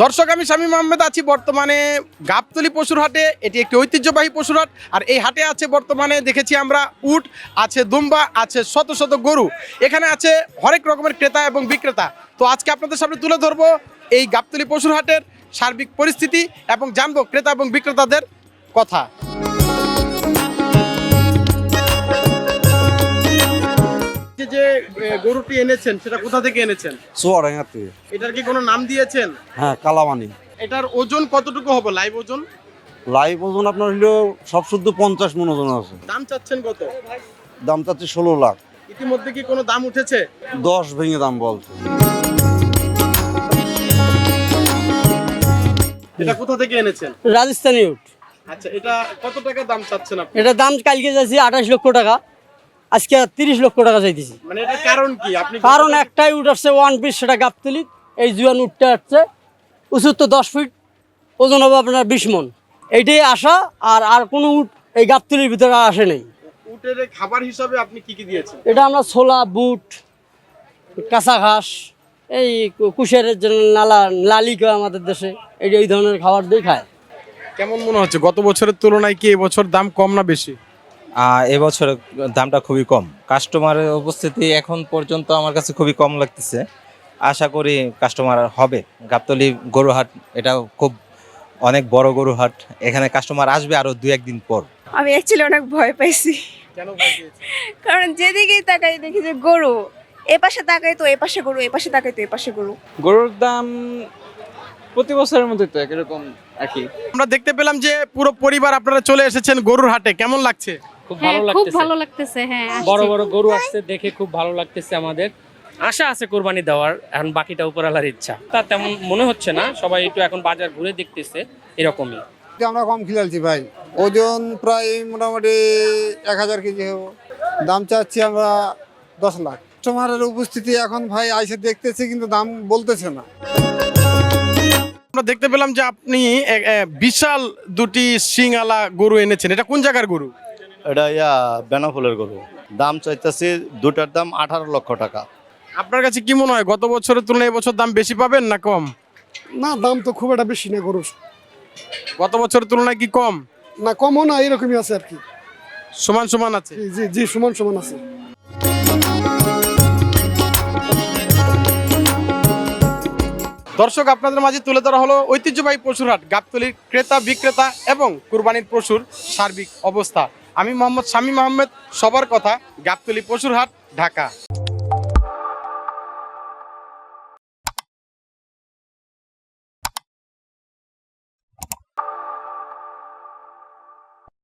দর্শক, আমি শামীম আহমেদ আছি বর্তমানে গাবতলী পশুর হাটে। এটি একটি ঐতিহ্যবাহী পশুর হাট। আর এই হাটে আছে বর্তমানে দেখেছি আমরা উট আছে, দুম্বা আছে, শত শত গরু। এখানে আছে হরেক রকমের ক্রেতা এবং বিক্রেতা। তো আজকে আপনাদের সামনে তুলে ধরবো এই গাবতলী পশুর হাটের সার্বিক পরিস্থিতি এবং জানবো ক্রেতা এবং বিক্রেতাদের কথা। যে গরুটি এনেছেন সেটা কোথা থেকে এনেছেন? চুয়াডাঙ্গা থেকে। এটার কি কোনো নাম দিয়েছেন? হ্যাঁ, কালামানি। এটার ওজন কতটুকু হবে, লাইভ ওজন? লাইভ ওজন আপনার হলো সব শুদ্ধ 50 মন ওজন আছে। দাম চাচ্ছেন কত? দাম চাচ্ছে 16 লাখ। ইতিমধ্যে কি কোনো দাম উঠেছে? 10 ভেঙে দাম বলছে। এটা কোথা থেকে এনেছেন? রাজস্থানী উট। আচ্ছা, এটা কত টাকা দাম চাচ্ছেন আপনি? এটা দাম কালকে যাচ্ছি 28 লক্ষ টাকা, আজকে 30 লক্ষ টাকা চাইতেছি। মানে এটা কারণ কি? আপনি কারণ একটাই উট আসছে ওয়ান পিস, সেটা গাবতলী। এই জুয়ান উটটা আসছে উঁচুর তো 10 ফিট, ওজন হবে আপনার 20 মন। এইটাই আশা। আর কোনো উট এই গাবতলীর ভিতরে আসে নেই। উটের খাবার হিসাবে আপনি কি কি দিয়েছেন? এটা আমরা ছোলা, বুট, কাঁচা ঘাস, এই কুশের নালি কয় আমাদের দেশে, এই ধরনের খাবার দিয়ে খায়। কেমন মনে হচ্ছে গত বছরের তুলনায় কি এবছর দাম কম না বেশি? এবছর দামটা খুবই কম। কাস্টমারের উপস্থিতি এখন পর্যন্ত আমার কাছে খুবই কম লাগতেছে। আশা করি কাস্টমার হবে। গাবতলী গরুহাট এটা খুব অনেক বড় গরুহাট, এখানে কাস্টমার আসবে আরো 2-1 দিন পর। আমি অ্যাকচুয়ালি অনেক ভয় পাইছি, কেন ভয় পেয়েছেন? কারণ যেদিকেই তাকাই দেখি যে গরু, এ পাশে তাকাই তো এ পাশে গরু, এ পাশে তাকাই তো এ পাশে গরু। গরুর দাম প্রতি বছরের মধ্যে তো একরকম আর কি। আমরা দেখতে পেলাম যে পুরো পরিবার আপনারা চলে এসেছেন গরুর হাটে। কেমন লাগছে? খুব ভালো লাগতেছে। হ্যাঁ, বড় বড় গরু আসছে দেখে খুব ভালো লাগতেছে। আমাদের আশা আছে কোরবানি দেওয়ার, এখন বাকিটা উপরওয়ালার ইচ্ছা। তা তেমন মনে হচ্ছে না, সবাই একটু এখন বাজার ঘুরে দেখতেছে এরকমই। আমরা কম খেলালছি ভাই, ওজন প্রায় মোটামুটি 1000 কেজি হবো। দাম চাচ্ছি আমরা 10 লাখ। কাস্টমারের উপস্থিতি এখন ভাই আইসে দেখতেছে, কিন্তু দাম বলতেছে না। আমরা দেখতে পেলাম যে আপনি বিশাল দুটি সিংওয়ালা গরু এনেছেন। এটা কোন জায়গার গরু? এটা বেনাফুলের গরু। দাম চাইতেছি দুটার দাম 18 লক্ষ টাকা। আপনার কাছে কি মনে হয় গত বছরের তুলনায় এবছর দাম বেশি পাবেন না কম? না, দাম তো খুব একটা বেশি না গরুর। গত বছরের তুলনায় কি কম? না, কমও না, এরকমই আছে আর কি। সমান সমান আছে। জি জি, সমান সমান আছে। দর্শক, আপনাদের মাঝে তুলে ধরা হলো ঐতিহ্যবাহী পশুর হাট গাবতলীর ক্রেতা বিক্রেতা এবং কুরবানির পশুর সার্বিক অবস্থা। আমি মোহাম্মদ শামীম আহমেদ, সবার কথা, গাবতলী পশুর হাট, ঢাকা।